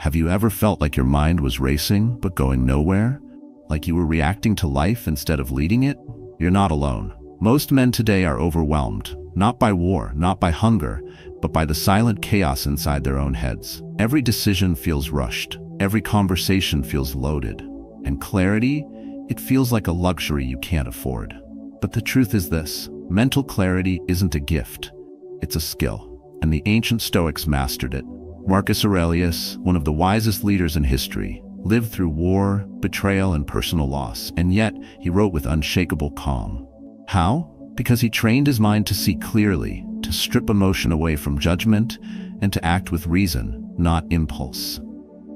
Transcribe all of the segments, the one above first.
Have you ever felt like your mind was racing but going nowhere? Like you were reacting to life instead of leading it? You're not alone. Most men today are overwhelmed, not by war, not by hunger, but by the silent chaos inside their own heads. Every decision feels rushed. Every conversation feels loaded. And clarity, it feels like a luxury you can't afford. But the truth is this: mental clarity isn't a gift, it's a skill. And the ancient Stoics mastered it. Marcus Aurelius, one of the wisest leaders in history, lived through war, betrayal, and personal loss, and yet he wrote with unshakable calm. How? Because he trained his mind to see clearly, to strip emotion away from judgment, and to act with reason, not impulse.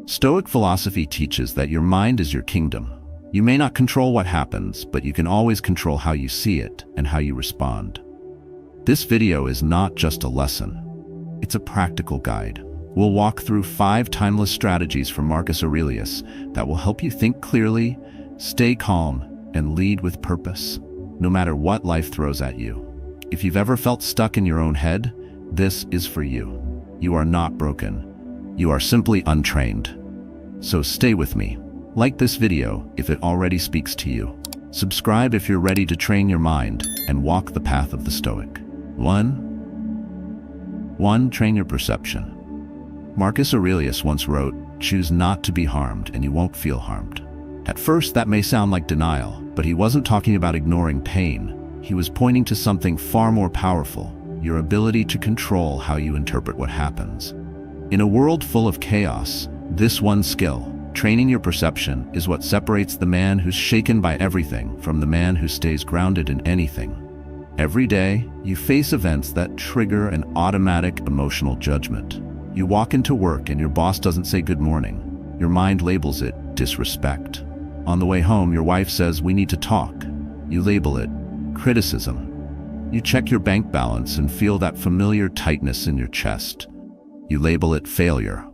Stoic philosophy teaches that your mind is your kingdom. You may not control what happens, but you can always control how you see it and how you respond. This video is not just a lesson. It's a practical guide. We'll walk through 5 timeless strategies from Marcus Aurelius that will help you think clearly, stay calm, and lead with purpose, no matter what life throws at you. If you've ever felt stuck in your own head, this is for you. You are not broken. You are simply untrained. So stay with me. Like this video if it already speaks to you. Subscribe if you're ready to train your mind and walk the path of the Stoic. 1. Train your perception. Marcus Aurelius once wrote, "Choose not to be harmed and you won't feel harmed." At first that may sound like denial, but he wasn't talking about ignoring pain. He was pointing to something far more powerful: your ability to control how you interpret what happens. In a world full of chaos, this one skill, training your perception, is what separates the man who's shaken by everything from the man who stays grounded in anything. Every day, you face events that trigger an automatic emotional judgment. You walk into work and your boss doesn't say good morning. Your mind labels it disrespect. On the way home, your wife says, "We need to talk." You label it criticism. You check your bank balance and feel that familiar tightness in your chest. You label it failure.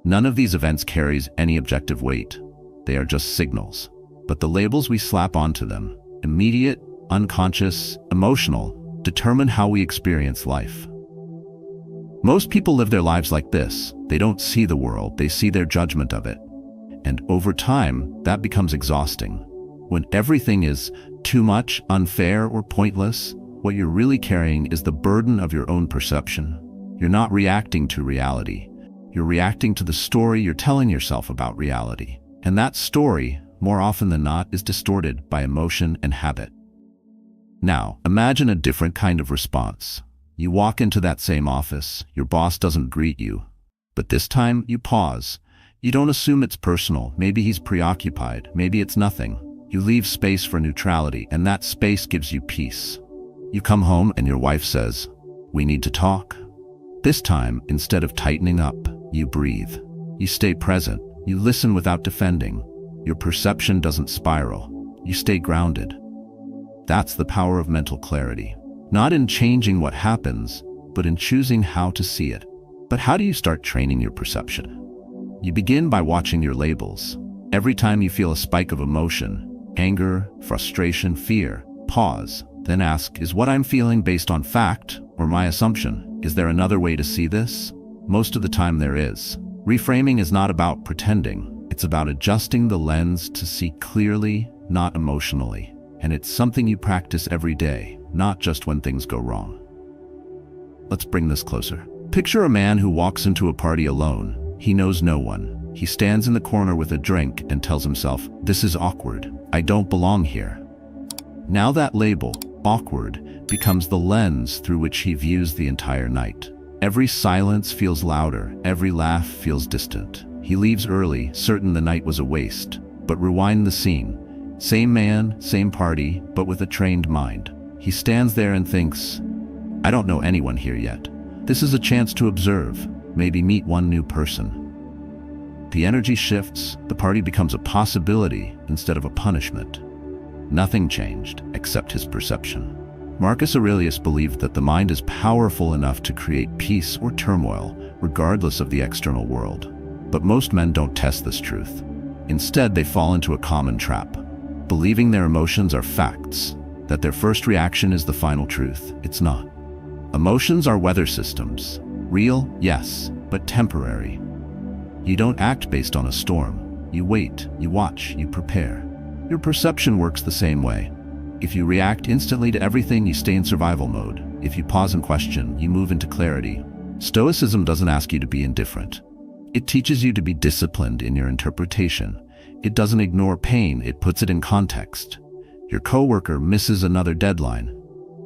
None of these events carries any objective weight. They are just signals. But the labels we slap onto them, immediate, unconscious, emotional, determine how we experience life. Most people live their lives like this. They don't see the world, they see their judgment of it. And over time, that becomes exhausting. When everything is too much, unfair, or pointless, what you're really carrying is the burden of your own perception. You're not reacting to reality. You're reacting to the story you're telling yourself about reality. And that story, more often than not, is distorted by emotion and habit. Now, imagine a different kind of response. You walk into that same office, your boss doesn't greet you. But this time, you pause. You don't assume it's personal. Maybe he's preoccupied. Maybe it's nothing. You leave space for neutrality, and that space gives you peace. You come home and your wife says, "We need to talk." This time, instead of tightening up, you breathe. You stay present. You listen without defending. Your perception doesn't spiral. You stay grounded. That's the power of mental clarity. Not in changing what happens, but in choosing how to see it. But how do you start training your perception? You begin by watching your labels. Every time you feel a spike of emotion, anger, frustration, fear, pause. Then ask, is what I'm feeling based on fact or my assumption? Is there another way to see this? Most of the time there is. Reframing is not about pretending. It's about adjusting the lens to see clearly, not emotionally. And it's something you practice every day, not just when things go wrong. Let's bring this closer. Picture a man who walks into a party alone. He knows no one. He stands in the corner with a drink and tells himself, "This is awkward. I don't belong here." Now that label, awkward, becomes the lens through which he views the entire night. Every silence feels louder. Every laugh feels distant. He leaves early, certain the night was a waste. But rewind the scene. Same man, same party, but with a trained mind. He stands there and thinks, "I don't know anyone here yet. This is a chance to observe, maybe meet one new person." The energy shifts. The party becomes a possibility instead of a punishment. Nothing changed except his perception. Marcus Aurelius believed that the mind is powerful enough to create peace or turmoil, regardless of the external world. But most men don't test this truth. Instead, they fall into a common trap, believing their emotions are facts, that their first reaction is the final truth. It's not. Emotions are weather systems. Real, yes, but temporary. You don't act based on a storm. You wait, you watch, you prepare. Your perception works the same way. If you react instantly to everything, you stay in survival mode. If you pause and question, you move into clarity. Stoicism doesn't ask you to be indifferent. It teaches you to be disciplined in your interpretation. It doesn't ignore pain, it puts it in context. Your coworker misses another deadline.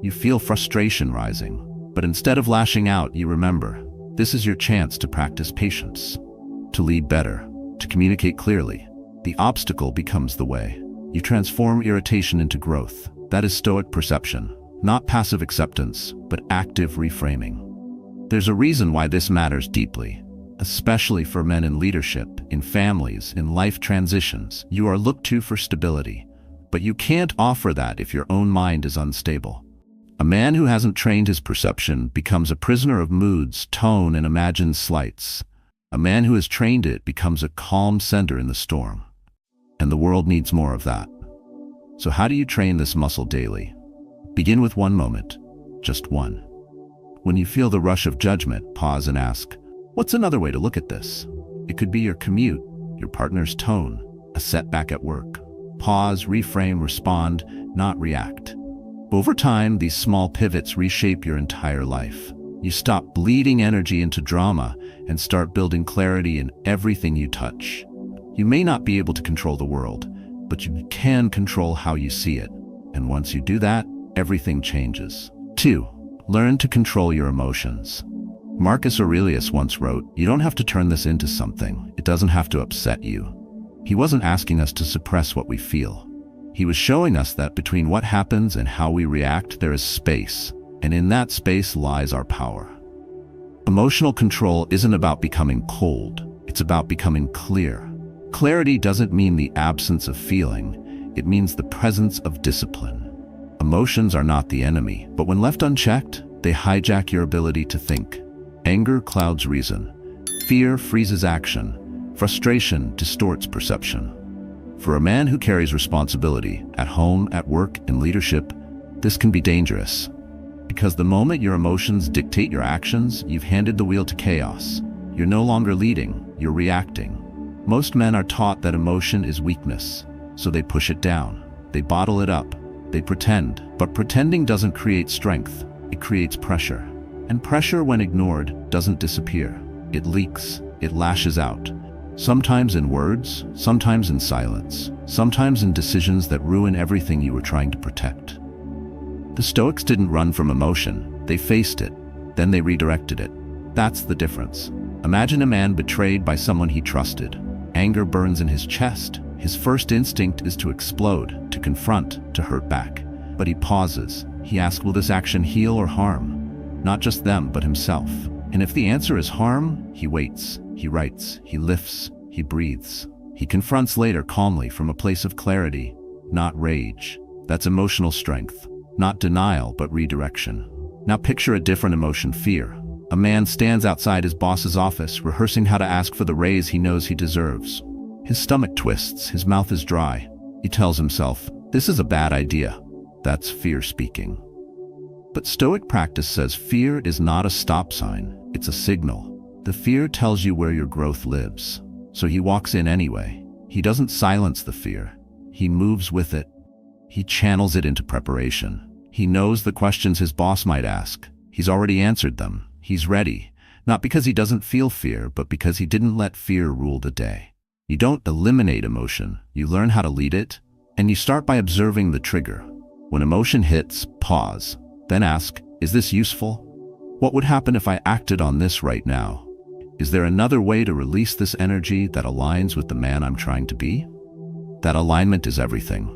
You feel frustration rising, but instead of lashing out, you remember, this is your chance to practice patience, to lead better, to communicate clearly. The obstacle becomes the way. You transform irritation into growth. That is Stoic perception, not passive acceptance, but active reframing. There's a reason why this matters deeply, especially for men in leadership, in families, in life transitions. You are looked to for stability, but you can't offer that if your own mind is unstable. A man who hasn't trained his perception becomes a prisoner of moods, tone, and imagined slights. A man who has trained it becomes a calm center in the storm. And the world needs more of that. So how do you train this muscle daily? Begin with one moment, just one. When you feel the rush of judgment, pause and ask, what's another way to look at this? It could be your commute, your partner's tone, a setback at work. Pause, reframe, respond, not react. Over time, these small pivots reshape your entire life. You stop bleeding energy into drama and start building clarity in everything you touch. You may not be able to control the world, but you can control how you see it. And once you do that, everything changes. 2. Learn to control your emotions. Marcus Aurelius once wrote, "You don't have to turn this into something. It doesn't have to upset you." He wasn't asking us to suppress what we feel. He was showing us that between what happens and how we react, there is space, and in that space lies our power. Emotional control isn't about becoming cold, it's about becoming clear. Clarity doesn't mean the absence of feeling, it means the presence of discipline. Emotions are not the enemy, but when left unchecked, they hijack your ability to think. Anger clouds reason. Fear freezes action. Frustration distorts perception. For a man who carries responsibility at home, at work, in leadership, this can be dangerous. Because the moment your emotions dictate your actions, you've handed the wheel to chaos. You're no longer leading, you're reacting. Most men are taught that emotion is weakness, so they push it down. They bottle it up. They pretend. But pretending doesn't create strength, it creates pressure. And pressure, when ignored, doesn't disappear. It leaks, it lashes out. Sometimes in words, sometimes in silence, sometimes in decisions that ruin everything you were trying to protect. The Stoics didn't run from emotion, they faced it, then they redirected it. That's the difference. Imagine a man betrayed by someone he trusted. Anger burns in his chest. His first instinct is to explode, to confront, to hurt back. But he pauses. He asks, will this action heal or harm? Not just them, but himself. And if the answer is harm, he waits. He writes, he lifts, he breathes. He confronts later calmly from a place of clarity, not rage. That's emotional strength, not denial, but redirection. Now picture a different emotion, fear. A man stands outside his boss's office, rehearsing how to ask for the raise he knows he deserves. His stomach twists, his mouth is dry. He tells himself, this is a bad idea. That's fear speaking. But Stoic practice says fear is not a stop sign, it's a signal. The fear tells you where your growth lives. So he walks in anyway. He doesn't silence the fear. He moves with it. He channels it into preparation. He knows the questions his boss might ask. He's already answered them. He's ready. Not because he doesn't feel fear, but because he didn't let fear rule the day. You don't eliminate emotion. You learn how to lead it. And you start by observing the trigger. When emotion hits, pause. Then ask, is this useful? What would happen if I acted on this right now? Is there another way to release this energy that aligns with the man I'm trying to be? That alignment is everything.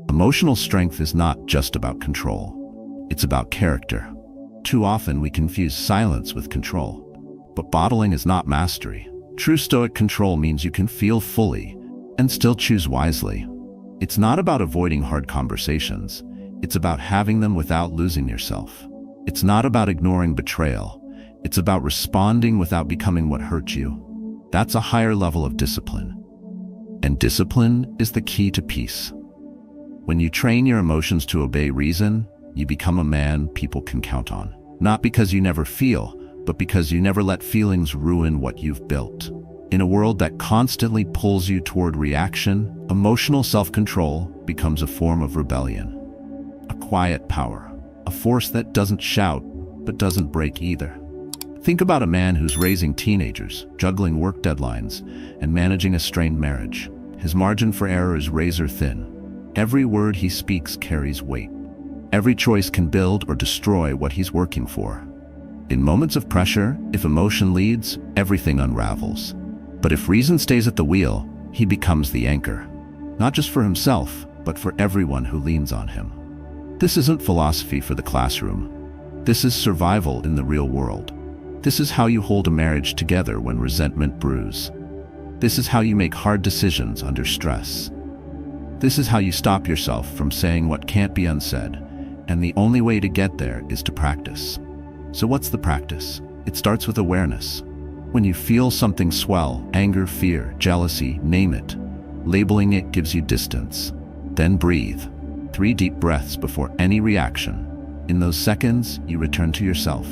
Emotional strength is not just about control. It's about character. Too often we confuse silence with control. But bottling is not mastery. True Stoic control means you can feel fully and still choose wisely. It's not about avoiding hard conversations. It's about having them without losing yourself. It's not about ignoring betrayal. It's about responding without becoming what hurt you. That's a higher level of discipline. And discipline is the key to peace. When you train your emotions to obey reason, you become a man people can count on. Not because you never feel, but because you never let feelings ruin what you've built. In a world that constantly pulls you toward reaction, emotional self-control becomes a form of rebellion. A quiet power, a force that doesn't shout, but doesn't break either. Think about a man who's raising teenagers, juggling work deadlines, and managing a strained marriage. His margin for error is razor thin. Every word he speaks carries weight. Every choice can build or destroy what he's working for. In moments of pressure, if emotion leads, everything unravels. But if reason stays at the wheel, he becomes the anchor. Not just for himself, but for everyone who leans on him. This isn't philosophy for the classroom. This is survival in the real world. This is how you hold a marriage together when resentment brews. This is how you make hard decisions under stress. This is how you stop yourself from saying what can't be unsaid, and the only way to get there is to practice. So what's the practice? It starts with awareness. When you feel something swell, anger, fear, jealousy, name it, labeling it gives you distance. Then breathe. 3 deep breaths before any reaction. In those seconds, you return to yourself.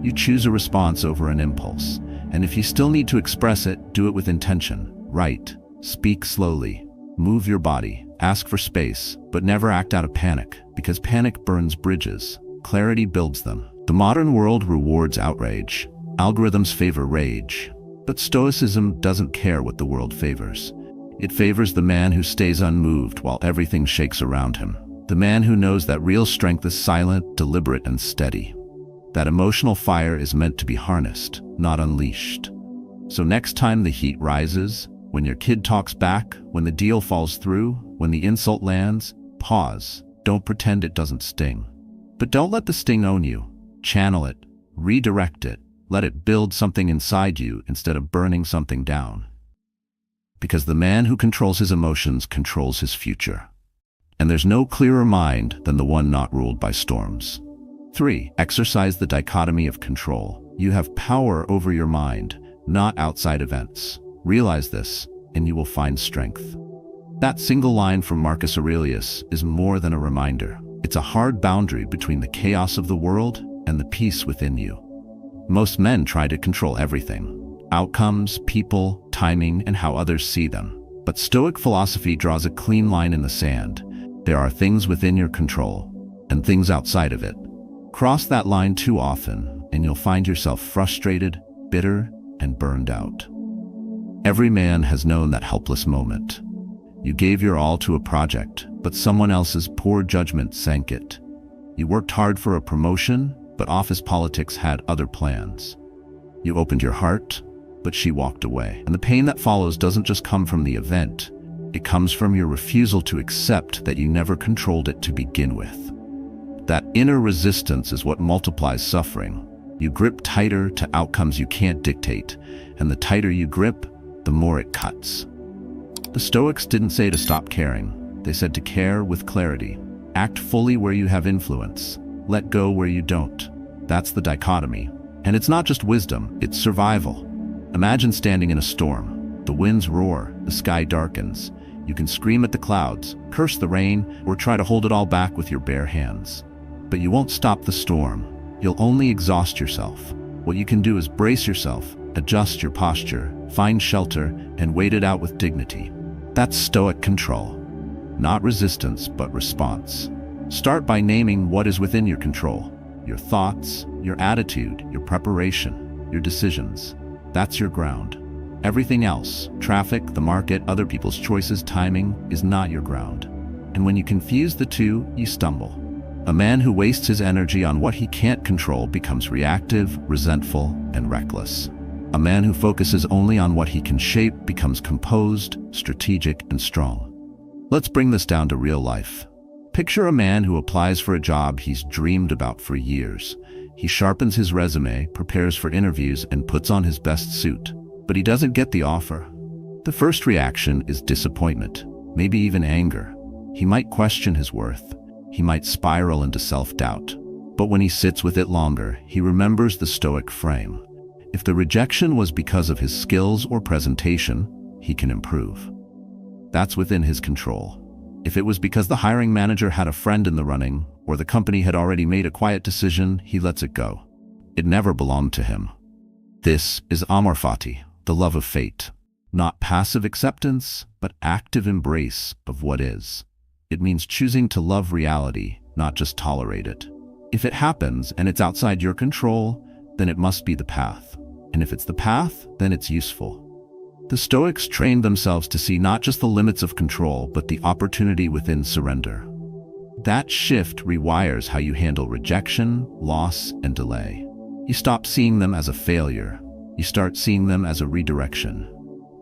You choose a response over an impulse. And if you still need to express it, do it with intention. Write, speak slowly, move your body, ask for space, but never act out of panic, because panic burns bridges. Clarity builds them. The modern world rewards outrage. Algorithms favor rage. But Stoicism doesn't care what the world favors. It favors the man who stays unmoved while everything shakes around him. The man who knows that real strength is silent, deliberate, and steady. That emotional fire is meant to be harnessed, not unleashed. So next time the heat rises, when your kid talks back, when the deal falls through, when the insult lands, pause. Don't pretend it doesn't sting. But don't let the sting own you. Channel it, redirect it, let it build something inside you instead of burning something down. Because the man who controls his emotions controls his future. And there's no clearer mind than the one not ruled by storms. 3. Exercise the dichotomy of control. You have power over your mind, not outside events. Realize this, and you will find strength. That single line from Marcus Aurelius is more than a reminder. It's a hard boundary between the chaos of the world and the peace within you. Most men try to control everything. Outcomes, people, timing, and how others see them. But Stoic philosophy draws a clean line in the sand. There are things within your control, and things outside of it. Cross that line too often, and you'll find yourself frustrated, bitter, and burned out. Every man has known that helpless moment. You gave your all to a project, but someone else's poor judgment sank it. You worked hard for a promotion, but office politics had other plans. You opened your heart, but she walked away. And the pain that follows doesn't just come from the event. It comes from your refusal to accept that you never controlled it to begin with. That inner resistance is what multiplies suffering. You grip tighter to outcomes you can't dictate, and the tighter you grip, the more it cuts. The Stoics didn't say to stop caring. They said to care with clarity. Act fully where you have influence. Let go where you don't. That's the dichotomy. And it's not just wisdom, it's survival. Imagine standing in a storm. The winds roar, the sky darkens. You can scream at the clouds, curse the rain, or try to hold it all back with your bare hands. But you won't stop the storm. You'll only exhaust yourself. What you can do is brace yourself, adjust your posture, find shelter, and wait it out with dignity. That's Stoic control. Not resistance, but response. Start by naming what is within your control. Your thoughts, your attitude, your preparation, your decisions. That's your ground. Everything else, traffic, the market, other people's choices, timing, is not your ground. And when you confuse the two, you stumble. A man who wastes his energy on what he can't control becomes reactive, resentful, and reckless. A man who focuses only on what he can shape becomes composed, strategic, and strong. Let's bring this down to real life. Picture a man who applies for a job he's dreamed about for years. He sharpens his resume, prepares for interviews, and puts on his best suit. But he doesn't get the offer. The first reaction is disappointment, maybe even anger. He might question his worth. He might spiral into self-doubt. But when he sits with it longer, he remembers the Stoic frame. If the rejection was because of his skills or presentation, he can improve. That's within his control. If it was because the hiring manager had a friend in the running, or the company had already made a quiet decision, he lets it go. It never belonged to him. This is amor fati, the love of fate. Not passive acceptance, but active embrace of what is. It means choosing to love reality, not just tolerate it. If it happens and it's outside your control, then it must be the path. And if it's the path, then it's useful. The Stoics trained themselves to see not just the limits of control, but the opportunity within surrender. That shift rewires how you handle rejection, loss, and delay. You stop seeing them as a failure. You start seeing them as a redirection.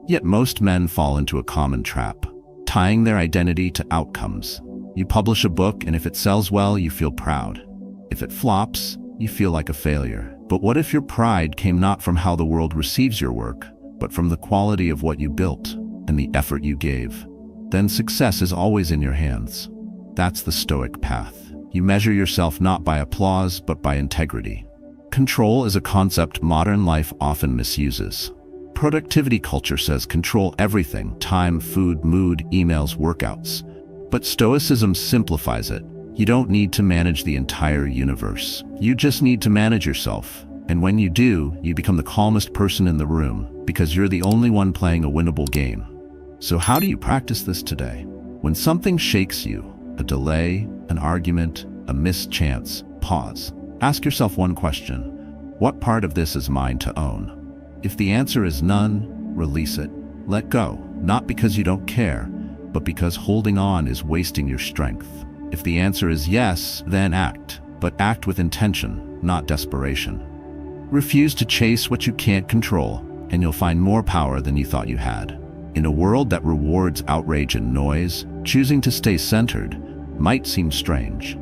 Yet most men fall into a common trap, tying their identity to outcomes. You publish a book, and if it sells well, you feel proud. If it flops, you feel like a failure. But what if your pride came not from how the world receives your work, but from the quality of what you built and the effort you gave? Then success is always in your hands. That's the Stoic path. You measure yourself not by applause, but by integrity. Control is a concept modern life often misuses. Productivity culture says control everything: time, food, mood, emails, workouts. But Stoicism simplifies it. You don't need to manage the entire universe. You just need to manage yourself. And when you do, you become the calmest person in the room, because you're the only one playing a winnable game. So how do you practice this today? When something shakes you, a delay, an argument, a missed chance, pause. Ask yourself one question: what part of this is mine to own? If the answer is none, release it. Let go, not because you don't care, but because holding on is wasting your strength. If the answer is yes, then act, but act with intention, not desperation. Refuse to chase what you can't control, and you'll find more power than you thought you had. In a world that rewards outrage and noise, choosing to stay centered might seem strange.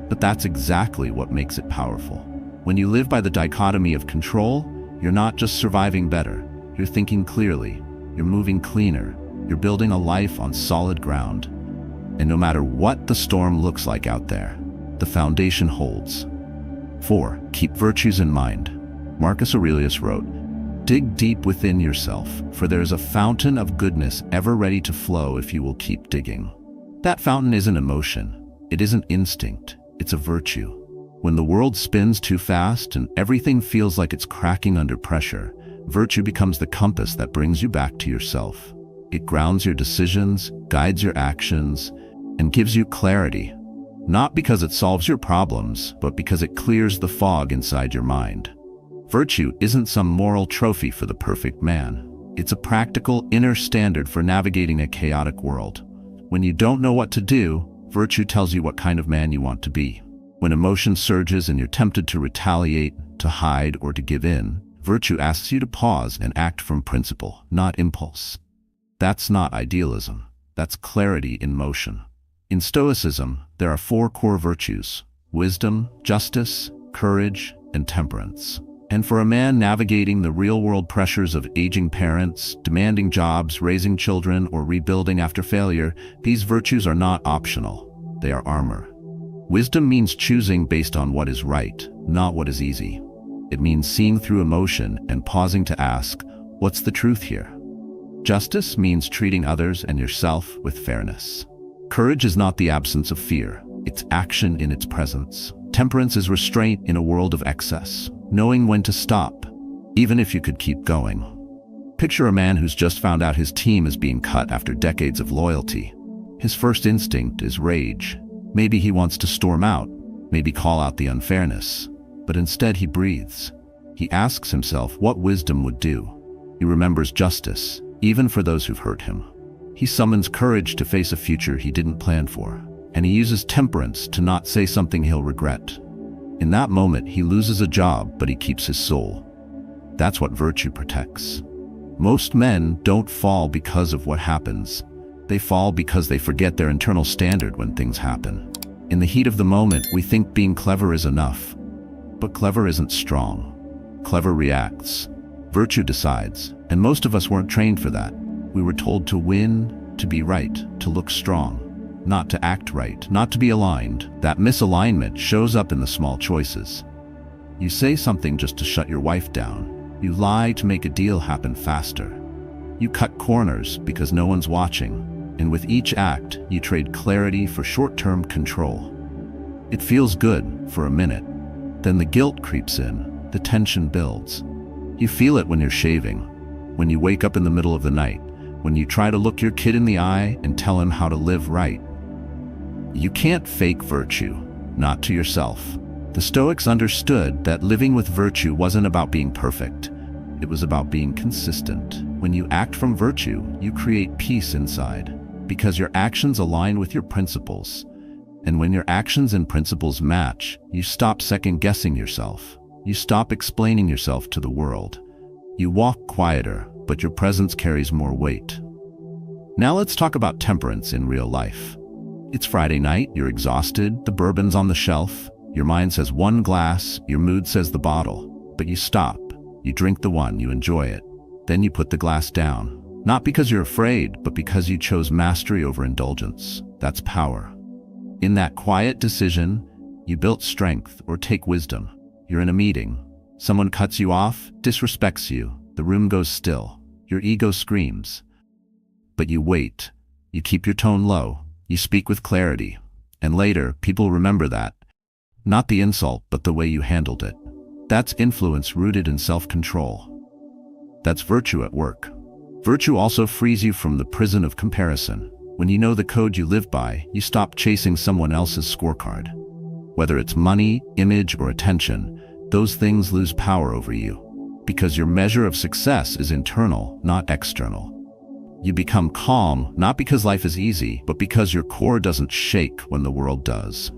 But that's exactly what makes it powerful. When you live by the dichotomy of control, you're not just surviving better, you're thinking clearly, you're moving cleaner, you're building a life on solid ground. And no matter what the storm looks like out there, the foundation holds. 4. Keep virtues in mind. Marcus Aurelius wrote, "Dig deep within yourself, for there is a fountain of goodness ever ready to flow if you will keep digging." That fountain isn't emotion, it isn't instinct, it's a virtue. When the world spins too fast and everything feels like it's cracking under pressure, virtue becomes the compass that brings you back to yourself. It grounds your decisions, guides your actions, and gives you clarity. Not because it solves your problems, but because it clears the fog inside your mind. Virtue isn't some moral trophy for the perfect man. It's a practical inner standard for navigating a chaotic world. When you don't know what to do, virtue tells you what kind of man you want to be. When emotion surges and you're tempted to retaliate, to hide, or to give in, virtue asks you to pause and act from principle, not impulse. That's not idealism. That's clarity in motion. In Stoicism, there are 4 core virtues: wisdom, justice, courage, and temperance. And for a man navigating the real-world pressures of aging parents, demanding jobs, raising children, or rebuilding after failure, these virtues are not optional. They are armor. Wisdom means choosing based on what is right, not what is easy. It means seeing through emotion and pausing to ask, what's the truth here? Justice means treating others and yourself with fairness. Courage is not the absence of fear, it's action in its presence. Temperance is restraint in a world of excess, knowing when to stop, even if you could keep going. Picture a man who's just found out his team is being cut after decades of loyalty. His first instinct is rage. Maybe he wants to storm out, maybe call out the unfairness, but instead he breathes. He asks himself what wisdom would do. He remembers justice, even for those who've hurt him. He summons courage to face a future he didn't plan for, and he uses temperance to not say something he'll regret. In that moment, he loses a job, but he keeps his soul. That's what virtue protects. Most men don't fall because of what happens. They fall because they forget their internal standard when things happen. In the heat of the moment, we think being clever is enough. But clever isn't strong. Clever reacts. Virtue decides, and most of us weren't trained for that. We were told to win, to be right, to look strong, not to act right, not to be aligned. That misalignment shows up in the small choices. You say something just to shut your wife down. You lie to make a deal happen faster. You cut corners because no one's watching. And with each act, you trade clarity for short-term control. It feels good for a minute. Then the guilt creeps in, the tension builds. You feel it when you're shaving. when you wake up in the middle of the night, when you try to look your kid in the eye and tell him how to live right. You can't fake virtue, not to yourself. The Stoics understood that living with virtue wasn't about being perfect. It was about being consistent. When you act from virtue, you create peace inside, because your actions align with your principles. And when your actions and principles match, you stop second-guessing yourself. You stop explaining yourself to the world. You walk quieter, but your presence carries more weight. Now let's talk about temperance in real life. It's Friday night, you're exhausted, the bourbon's on the shelf, your mind says one glass, your mood says the bottle. But you stop, you drink the one, you enjoy it. Then you put the glass down. Not because you're afraid, but because you chose mastery over indulgence. That's power. In that quiet decision, you built strength or take wisdom. You're in a meeting. Someone cuts you off, disrespects you. The room goes still. Your ego screams. But you wait. You keep your tone low. You speak with clarity. And later, people remember that. Not the insult, but the way you handled it. That's influence rooted in self-control. That's virtue at work. Virtue also frees you from the prison of comparison. When you know the code you live by, you stop chasing someone else's scorecard. Whether it's money, image, or attention, those things lose power over you. Because your measure of success is internal, not external. You become calm, not because life is easy, but because your core doesn't shake when the world does.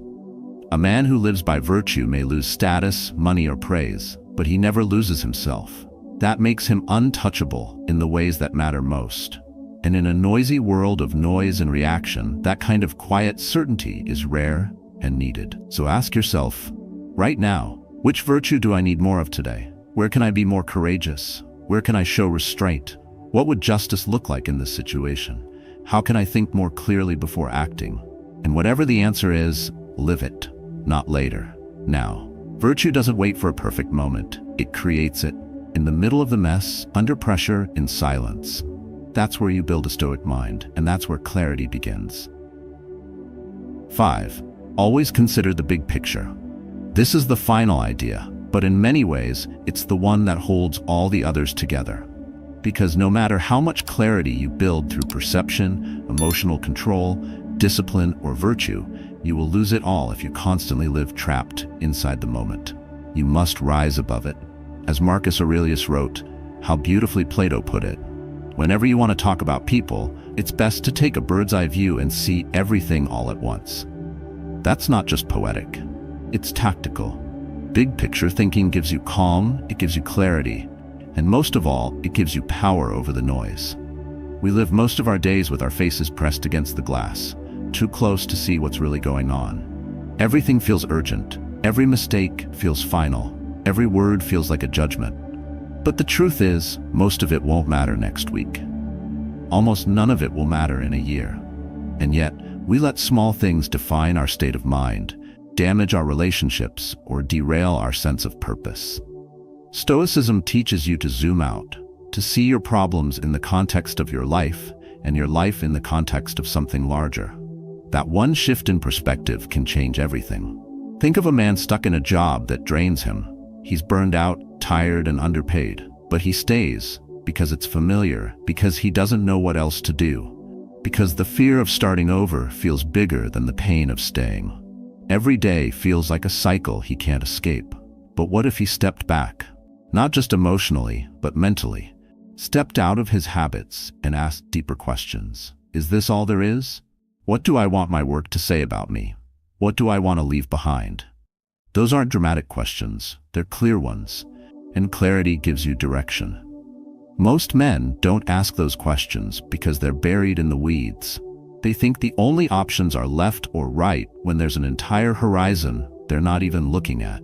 A man who lives by virtue may lose status, money, or praise, but he never loses himself. That makes him untouchable in the ways that matter most. And in a noisy world of noise and reaction, that kind of quiet certainty is rare and needed. So ask yourself, right now, which virtue do I need more of today? Where can I be more courageous? Where can I show restraint? What would justice look like in this situation? How can I think more clearly before acting? And whatever the answer is, live it, not later, now. Virtue doesn't wait for a perfect moment. It creates it. In the middle of the mess, under pressure, in silence. That's where you build a stoic mind, and that's where clarity begins. 5. Always consider the big picture. This is the final idea, but in many ways, it's the one that holds all the others together. Because no matter how much clarity you build through perception, emotional control, discipline, or virtue, you will lose it all if you constantly live trapped inside the moment. You must rise above it. As Marcus Aurelius wrote, how beautifully Plato put it, whenever you want to talk about people, it's best to take a bird's-eye view and see everything all at once. That's not just poetic, it's tactical. Big picture thinking gives you calm, it gives you clarity, and most of all, it gives you power over the noise. We live most of our days with our faces pressed against the glass, too close to see what's really going on. Everything feels urgent, every mistake feels final, every word feels like a judgment. But the truth is, most of it won't matter next week. Almost none of it will matter in a year. And yet, we let small things define our state of mind, damage our relationships, or derail our sense of purpose. Stoicism teaches you to zoom out, to see your problems in the context of your life, and your life in the context of something larger. That one shift in perspective can change everything. Think of a man stuck in a job that drains him. He's burned out, tired, and underpaid, but he stays because it's familiar, because he doesn't know what else to do, because the fear of starting over feels bigger than the pain of staying. Every day feels like a cycle he can't escape. But what if he stepped back? Not just emotionally, but mentally. Stepped out of his habits and asked deeper questions. Is this all there is? What do I want my work to say about me? What do I want to leave behind? Those aren't dramatic questions, they're clear ones, and clarity gives you direction. Most men don't ask those questions because they're buried in the weeds. They think the only options are left or right when there's an entire horizon they're not even looking at.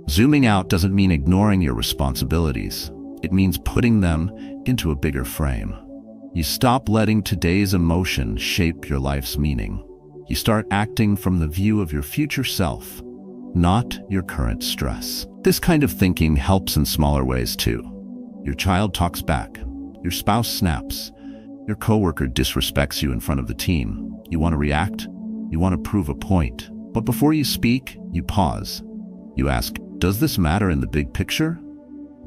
Zooming out doesn't mean ignoring your responsibilities. It means putting them into a bigger frame. You stop letting today's emotion shape your life's meaning. You start acting from the view of your future self, not your current stress. This kind of thinking helps in smaller ways too. Your child talks back. Your spouse snaps. Your coworker disrespects you in front of the team. You want to react? You want to prove a point. But before you speak, you pause. You ask, does this matter in the big picture?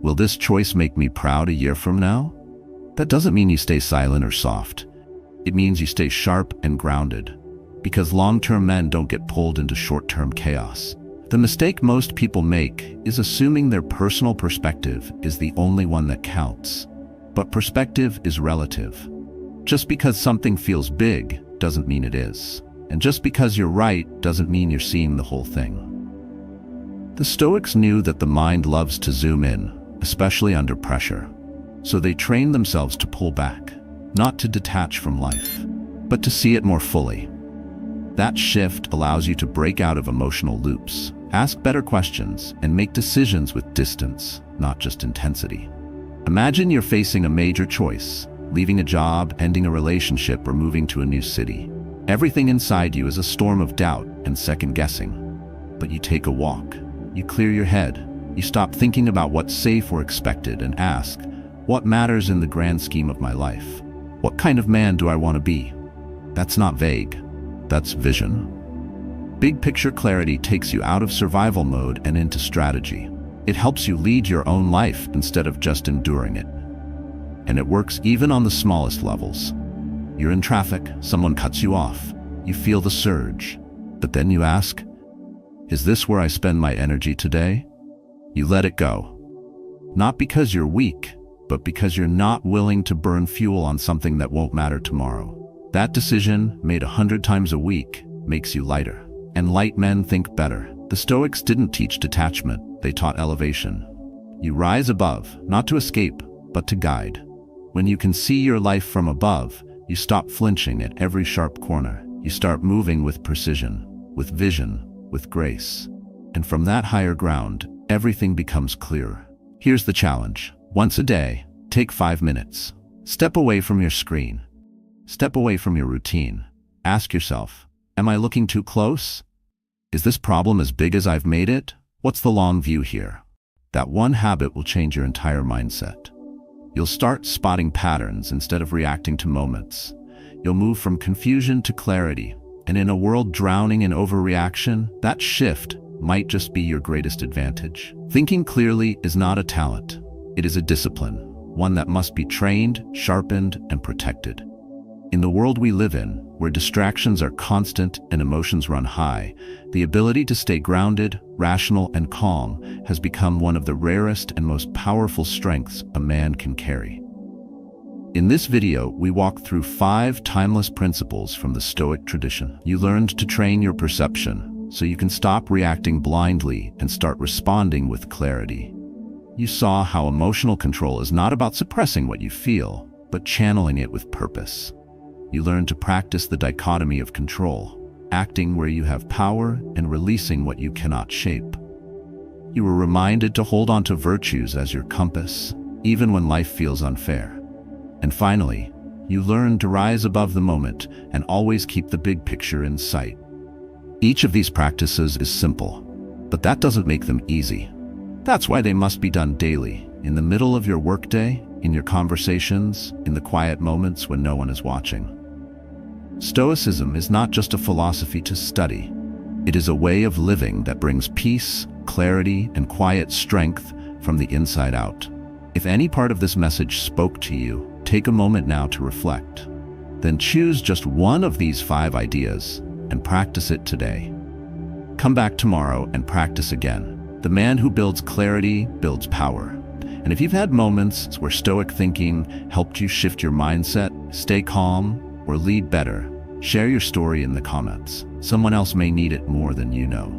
Will this choice make me proud a year from now? That doesn't mean you stay silent or soft. It means you stay sharp and grounded. Because long-term men don't get pulled into short-term chaos. The mistake most people make is assuming their personal perspective is the only one that counts. But perspective is relative. Just because something feels big doesn't mean it is. And just because you're right doesn't mean you're seeing the whole thing. The Stoics knew that the mind loves to zoom in, especially under pressure. So they trained themselves to pull back, not to detach from life, but to see it more fully. That shift allows you to break out of emotional loops, ask better questions, and make decisions with distance, not just intensity. Imagine you're facing a major choice, leaving a job, ending a relationship, or moving to a new city. Everything inside you is a storm of doubt and second-guessing. But you take a walk, you clear your head, you stop thinking about what's safe or expected and ask, what matters in the grand scheme of my life? What kind of man do I want to be? That's not vague, that's vision. Big picture clarity takes you out of survival mode and into strategy. It helps you lead your own life instead of just enduring it. And it works even on the smallest levels. You're in traffic, someone cuts you off. You feel the surge. But then you ask, is this where I spend my energy today? You let it go. Not because you're weak, but because you're not willing to burn fuel on something that won't matter tomorrow. That decision, made 100 times a week, makes you lighter. And light men think better. The Stoics didn't teach detachment, they taught elevation. You rise above, not to escape, but to guide. When you can see your life from above, you stop flinching at every sharp corner. You start moving with precision, with vision, with grace. And from that higher ground, everything becomes clearer. Here's the challenge. Once a day, take 5 minutes. Step away from your screen. Step away from your routine. Ask yourself, am I looking too close? Is this problem as big as I've made it? What's the long view here? That one habit will change your entire mindset. You'll start spotting patterns instead of reacting to moments. You'll move from confusion to clarity. And in a world drowning in overreaction, that shift might just be your greatest advantage. Thinking clearly is not a talent. It is a discipline, one that must be trained, sharpened, and protected. In the world we live in, where distractions are constant and emotions run high, the ability to stay grounded, rational, and calm has become one of the rarest and most powerful strengths a man can carry. In this video, we walk through 5 timeless principles from the Stoic tradition. You learned to train your perception, so you can stop reacting blindly and start responding with clarity. You saw how emotional control is not about suppressing what you feel, but channeling it with purpose. You learned to practice the dichotomy of control, acting where you have power and releasing what you cannot shape. You were reminded to hold on to virtues as your compass, even when life feels unfair. And finally, you learned to rise above the moment and always keep the big picture in sight. Each of these practices is simple, but that doesn't make them easy. That's why they must be done daily, in the middle of your workday, in your conversations, in the quiet moments when no one is watching. Stoicism is not just a philosophy to study. It is a way of living that brings peace, clarity, and quiet strength from the inside out. If any part of this message spoke to you, take a moment now to reflect. Then choose just one of these 5 ideas and practice it today. Come back tomorrow and practice again. The man who builds clarity builds power. And if you've had moments where Stoic thinking helped you shift your mindset, stay calm, or lead better, share your story in the comments. Someone else may need it more than you know.